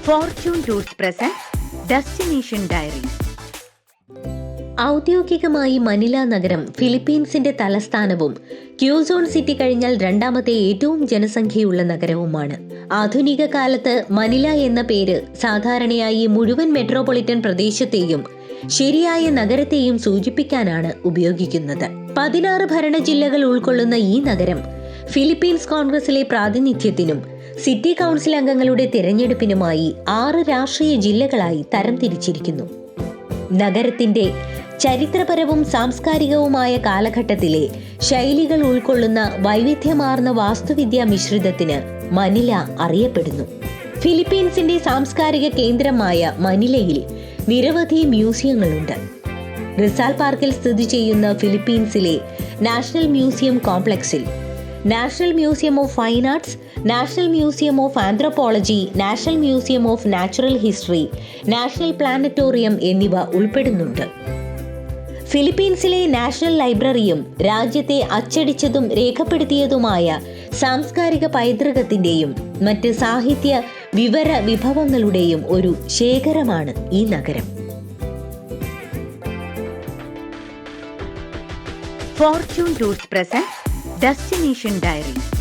Fortune tours presents destination diaries. ഔദ്യോഗികമായി Manila നഗരം ഫിലിപ്പീൻസിന്റെ തലസ്ഥാനവും ക്യൂസോൺ സിറ്റി കഴിഞ്ഞാൽ രണ്ടാമത്തെ ഏറ്റവും ജനസംഖ്യയുള്ള നഗരവുമാണ്. ആധുനിക കാലത്ത് മനില എന്ന പേര് സാധാരണയായി മുഴുവൻ മെട്രോപൊളിറ്റൻ പ്രദേശത്തെയും ശരിയായ നഗരത്തെയും സൂചിപ്പിക്കാനാണ് ഉപയോഗിക്കുന്നത്. 16 ഭരണജില്ലകൾ ഉൾക്കൊള്ളുന്ന ഈ നഗരം ഫിലിപ്പീൻസ് കോൺഗ്രസിലെ പ്രാതിനിധ്യത്തിനും സിറ്റി കൗൺസിൽ അംഗങ്ങളുടെ തിരഞ്ഞെടുപ്പിനുമായി 6 രാഷ്ട്രീയ ജില്ലകളായി തരംതിരിച്ചിരിക്കുന്നു. നഗരത്തിന്റെ ചരിത്രപരവും സാംസ്കാരികവുമായ കാലഘട്ടത്തിലെ ശൈലികൾ ഉൾക്കൊള്ളുന്ന വൈവിധ്യമാർന്ന വാസ്തുവിദ്യാ മിശ്രിതത്തിന് മനില അറിയപ്പെടുന്നു. ഫിലിപ്പീൻസിന്റെ സാംസ്കാരിക കേന്ദ്രമായ മനിലയിൽ നിരവധി മ്യൂസിയങ്ങളുണ്ട്. റിസാൽ പാർക്കിൽ സ്ഥിതി ചെയ്യുന്ന ഫിലിപ്പീൻസിലെ നാഷണൽ മ്യൂസിയം കോംപ്ലക്സിൽ National Museum of Fine Arts, National Museum of Anthropology, National Museum of Natural History, National Planetarium എന്നിവ ഉൾപ്പെടുന്നുണ്ട്. ഫിലിപ്പീൻസിലെ നാഷണൽ ലൈബ്രറിയും രാജ്യത്തെ അച്ചടിച്ചതും രേഖപ്പെടുത്തിയതുമായ സാംസ്കാരിക പൈതൃകത്തിന്റെയും മറ്റ് സാഹിത്യ വിവര വിഭവങ്ങളുടെയും ഒരു ശേഖരമാണ് ഈ നഗരം. Fortune tours presents destination diaries.